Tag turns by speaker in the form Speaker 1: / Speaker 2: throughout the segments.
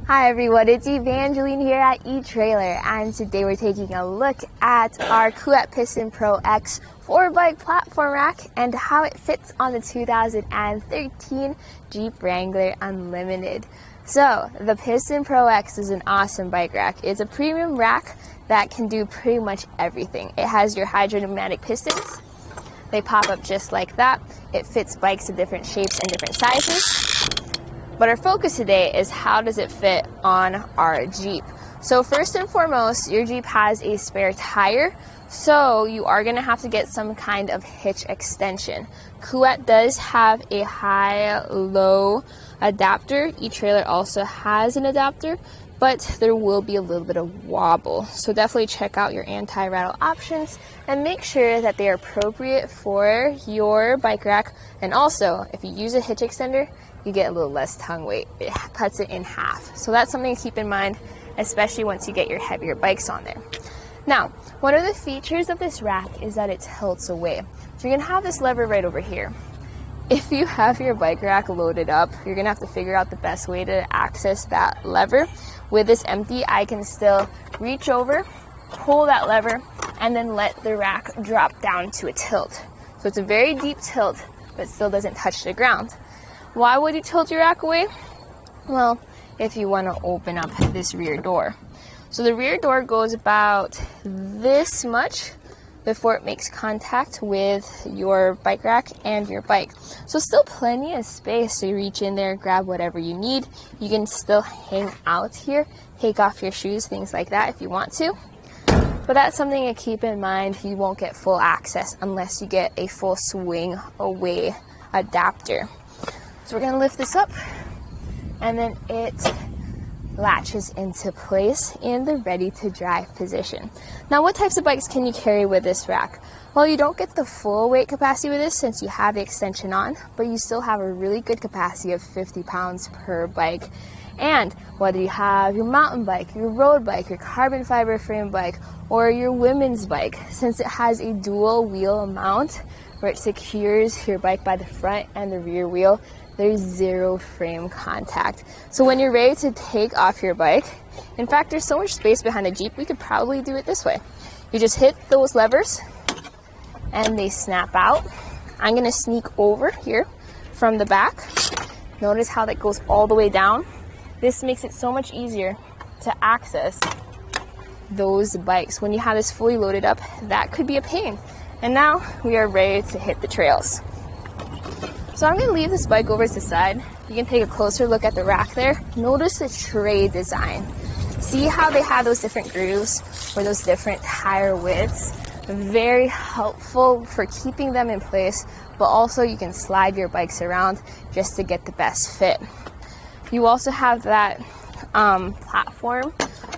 Speaker 1: Hi everyone, it's Evangeline here at eTrailer, and today we're taking a look at our Kuat Piston Pro X 4-bike platform rack and how it fits on the 2013 Jeep Wrangler Unlimited. So, the Piston Pro X is an awesome bike rack. It's a premium rack that can do pretty much everything. It has your hydro-pneumatic pistons. They pop up just like that. It fits bikes of different shapes and different sizes. But our focus today is how does it fit on our Jeep. So first and foremost, your Jeep has a spare tire, so you are going to have to get some kind of hitch extension. Kuat does have a high-low adapter. eTrailer also has an adapter, but there will be a little bit of wobble. So definitely check out your anti-rattle options and make sure that they are appropriate for your bike rack. And also, if you use a hitch extender, you get a little less tongue weight. It cuts it in half. So that's something to keep in mind, especially once you get your heavier bikes on there. Now, one of the features of this rack is that it tilts away. So you're gonna have this lever right over here. If you have your bike rack loaded up, you're gonna have to figure out the best way to access that lever. With this empty, I can still reach over, pull that lever, and then let the rack drop down to a tilt. So it's a very deep tilt, but still doesn't touch the ground. Why would you tilt your rack away? Well, if you want to open up this rear door. So the rear door goes about this much before it makes contact with your bike rack and your bike. So still plenty of space to reach in there, grab whatever you need. You can still hang out here, take off your shoes, things like that if you want to. But that's something to keep in mind. You won't get full access unless you get a full swing away adapter. So we're going to lift this up, and then it latches into place in the ready to drive position. Now, what types of bikes can you carry with this rack? Well, you don't get the full weight capacity with this since you have the extension on, but you still have a really good capacity of 50 pounds per bike. And whether you have your mountain bike, your road bike, your carbon fiber frame bike, or your women's bike, since it has a dual wheel mount where it secures your bike by the front and the rear wheel, there's zero frame contact. So when you're ready to take off your bike, in fact, there's so much space behind the Jeep, we could probably do it this way. You just hit those levers and they snap out. I'm gonna sneak over here from the back. Notice how that goes all the way down. This makes it so much easier to access those bikes. When you have this fully loaded up, that could be a pain. And now we are ready to hit the trails. So I'm going to leave this bike over to the side. You can take a closer look at the rack there. Notice the tray design. See how they have those different grooves or those different tire widths? Very helpful for keeping them in place, but also you can slide your bikes around just to get the best fit. You also have that platform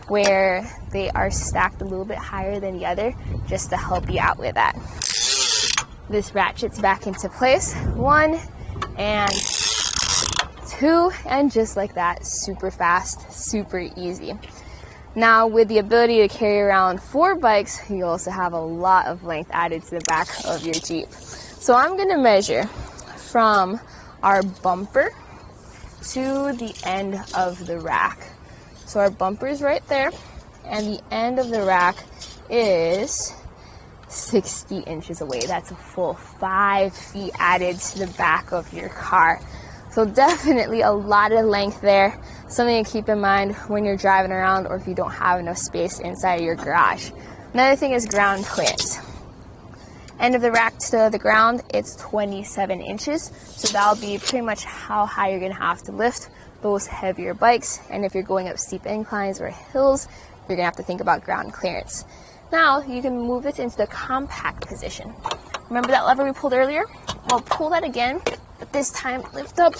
Speaker 1: where they are stacked a little bit higher than the other just to help you out with that. This ratchets back into place, 1 and 2, and just like that, super fast, super easy. Now, with the ability to carry around 4 bikes, you also have a lot of length added to the back of your Jeep. So I'm going to measure from our bumper to the end of the rack. So our bumper is right there, and the end of the rack is 60 inches away. That's a full 5 feet added to the back of your car. So definitely a lot of length there. Something to keep in mind when you're driving around or if you don't have enough space inside your garage. Another thing is ground clearance. End of the rack to the ground, it's 27 inches. So that'll be pretty much how high you're gonna have to lift those heavier bikes. And if you're going up steep inclines or hills, you're gonna have to think about ground clearance. Now, you can move this into the compact position. Remember that lever we pulled earlier? Well, pull that again, but this time lift up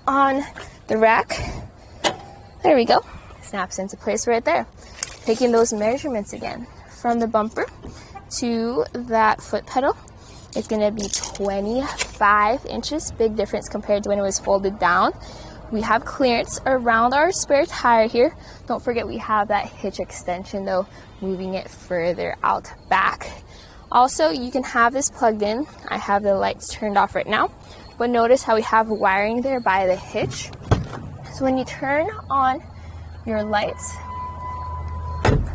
Speaker 1: on the rack. There we go. Snaps into place right there. Taking those measurements again. From the bumper to that foot pedal, it's gonna be 25 inches. Big difference compared to when it was folded down. We have clearance around our spare tire here. Don't forget we have that hitch extension though, moving it further out back. Also, you can have this plugged in. I have the lights turned off right now, but notice how we have wiring there by the hitch. So when you turn on your lights,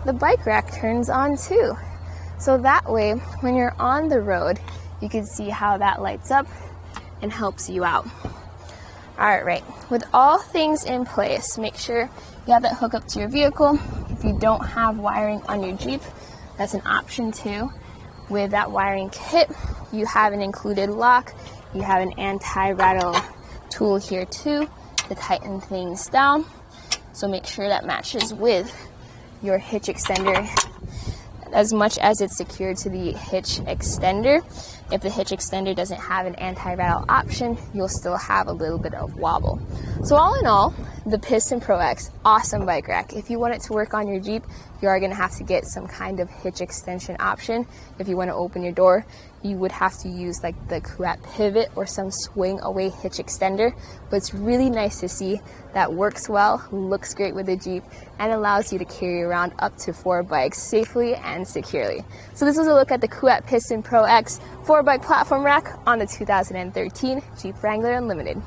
Speaker 1: the bike rack turns on too. So that way, when you're on the road, you can see how that lights up and helps you out. All right, with all things in place, make sure you have that hook up to your vehicle. If you don't have wiring on your Jeep, that's an option too. With that wiring kit, you have an included lock. You have an anti-rattle tool here too to tighten things down. So make sure that matches with your hitch extender as much as it's secured to the hitch extender. If the hitch extender doesn't have an anti-rattle option, you'll still have a little bit of wobble. So all in all, the Piston Pro X, awesome bike rack. If you want it to work on your Jeep, you are gonna have to get some kind of hitch extension option. If you wanna open your door, you would have to use like the Kuat pivot or some swing away hitch extender. But it's really nice to see that works well, looks great with the Jeep, and allows you to carry around up to 4 bikes safely and securely. So this was a look at the Kuat Piston Pro X 4-bike platform rack on the 2013 Jeep Wrangler Unlimited.